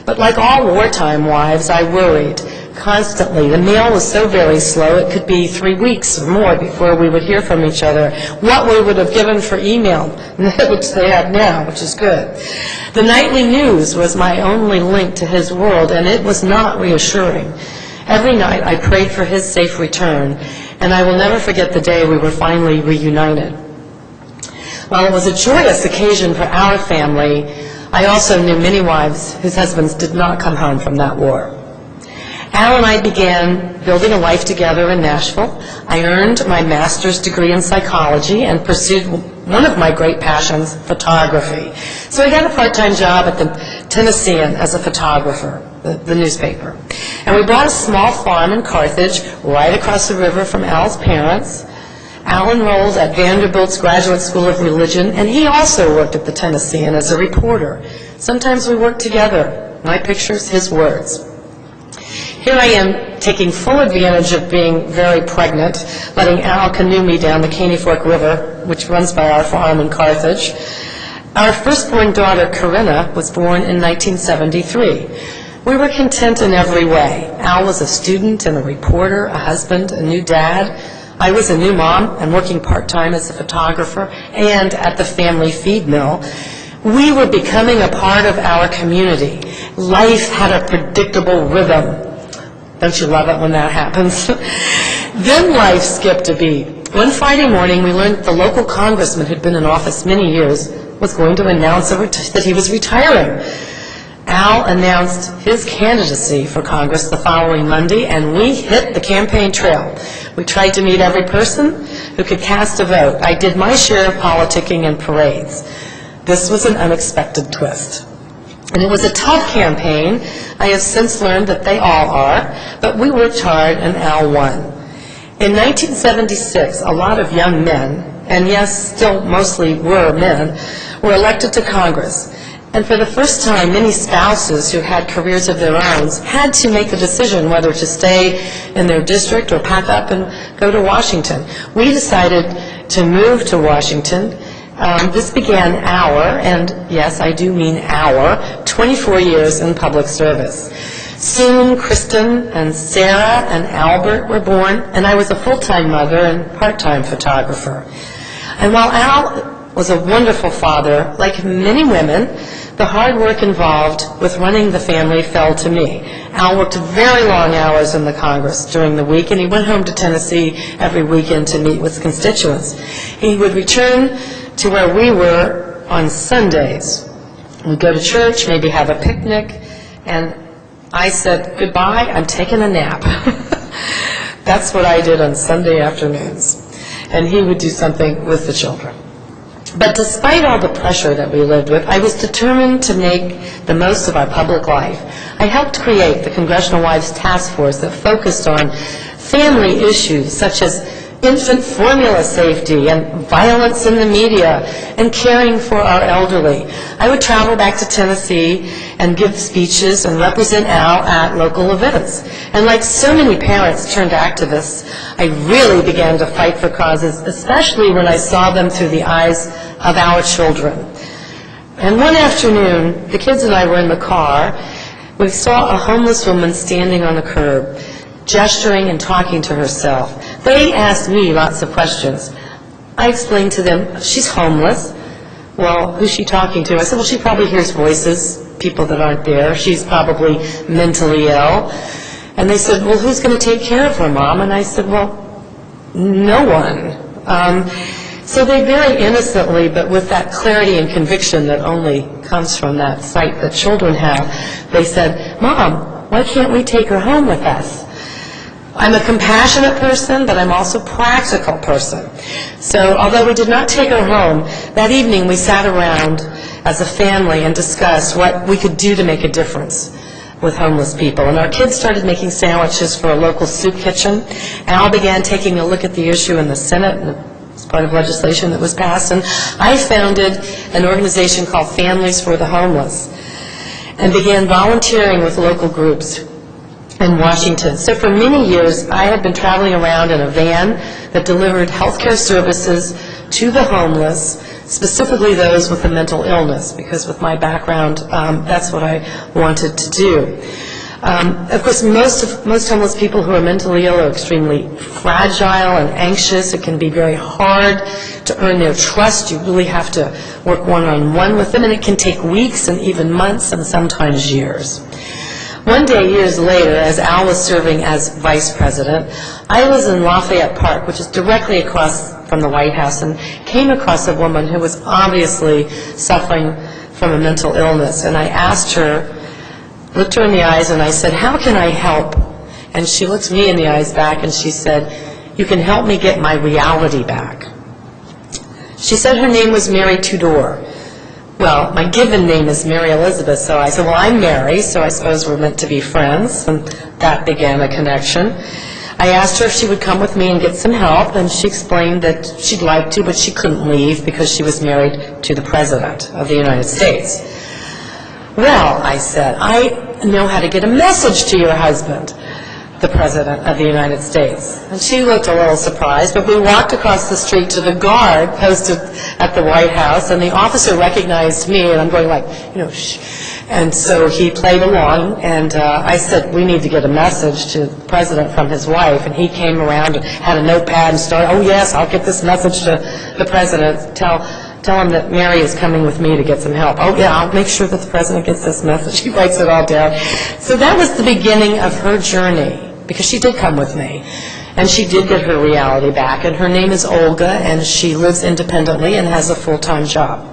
But like all wartime wives, I worried constantly. The mail was so very slow, it could be 3 weeks or more before we would hear from each other. What we would have given for email, which they have now, which is good. The nightly news was my only link to his world, and it was not reassuring. Every night I prayed for his safe return, and I will never forget the day we were finally reunited. While it was a joyous occasion for our family, I also knew many wives whose husbands did not come home from that war. Al and I began building a life together in Nashville. I earned my master's degree in psychology and pursued one of my great passions, photography. So I got a part-time job at the Tennessean as a photographer, the newspaper. And we bought a small farm in Carthage, right across the river from Al's parents. Al enrolled at Vanderbilt's Graduate School of Religion, and he also worked at the Tennessean as a reporter. Sometimes we worked together, my pictures, his words. Here I am taking full advantage of being very pregnant, letting Al canoe me down the Caney Fork River, which runs by our farm in Carthage. Our firstborn daughter, Cana, was born in 1973. We were content in every way. Al was a student and a reporter, a husband, a new dad. I was a new mom and working part-time as a photographer and at the family feed mill. We were becoming a part of our community. Life had a predictable rhythm. Don't you love it when that happens? Then life skipped a beat. One Friday morning, we learned the local congressman who'd been in office many years was going to announce that he was retiring. Al announced his candidacy for Congress the following Monday, and we hit the campaign trail. We tried to meet every person who could cast a vote. I did my share of politicking and parades. This was an unexpected twist. And it was a tough campaign. I have since learned that they all are, but we worked hard and Al won. In 1976, a lot of young men, and yes, still mostly were men, were elected to Congress. And for the first time, many spouses who had careers of their own had to make the decision whether to stay in their district or pack up and go to Washington. We decided to move to Washington. This began our, and yes, I do mean our, 24 years in public service. Soon, Kristen and Sarah and Albert were born, and I was a full-time mother and part-time photographer. And while Al was a wonderful father, like many women, the hard work involved with running the family fell to me. Al worked very long hours in the Congress during the week, and he went home to Tennessee every weekend to meet with constituents. He would return to where we were on Sundays. We'd go to church, maybe have a picnic, and I said, goodbye, I'm taking a nap. That's what I did on Sunday afternoons. And he would do something with the children. But despite all the pressure that we lived with, I was determined to make the most of our public life. I helped create the Congressional Wives Task Force that focused on family issues such as infant formula safety and violence in the media and caring for our elderly. I would travel back to Tennessee and give speeches and represent Al at local events. And like so many parents turned activists, I really began to fight for causes, especially when I saw them through the eyes of our children. And one afternoon, the kids and I were in the car. We saw a homeless woman standing on the curb, gesturing and talking to herself. They asked me lots of questions. I explained to them, she's homeless. Well, who's she talking to? I said, well, she probably hears voices, people that aren't there. She's probably mentally ill. And they said, well, who's going to take care of her, Mom? And I said, well, no one. So they very innocently, but with that clarity and conviction that only comes from that sight that children have, they said, Mom, why can't we take her home with us? I'm a compassionate person, but I'm also a practical person. So although we did not take her home, that evening we sat around as a family and discussed what we could do to make a difference with homeless people. And our kids started making sandwiches for a local soup kitchen. Al began taking a look at the issue in the Senate, and it's part of legislation that was passed. And I founded an organization called Families for the Homeless and began volunteering with local groups in Washington. So for many years, I had been traveling around in a van that delivered health care services to the homeless specifically those with a mental illness, because with my background, that's what I wanted to do. Of course, most homeless people who are mentally ill are extremely fragile and anxious. It can be very hard to earn their trust. You really have to work one-on-one with them, and it can take weeks and even months and sometimes years. One day, years later, as Al was serving as vice president, I was in Lafayette Park, which is directly across from the White House, and came across a woman who was obviously suffering from a mental illness. And I asked her, looked her in the eyes, and I said, "How can I help?" And she looked me in the eyes back, and she said, "You can help me get my reality back." She said her name was Mary Tudor. Well, my given name is Mary Elizabeth, so I said, well, I'm Mary, so I suppose we're meant to be friends, and that began a connection. I asked her if she would come with me and get some help, and she explained that she'd like to, but she couldn't leave because she was married to the President of the United States. Well, I said, I know how to get a message to your husband, the President of the United States. And she looked a little surprised, but we walked across the street to the guard posted at the White House, and the officer recognized me, and I'm going like, shh. And so he played along, and I said, we need to get a message to the President from his wife, and he came around and had a notepad and started, oh yes, I'll get this message to the President, tell him that Mary is coming with me to get some help. Oh yeah, I'll make sure that the President gets this message. He writes it all down. So that was the beginning of her journey, because she did come with me, and she did get her reality back, and her name is Olga, and she lives independently and has a full-time job.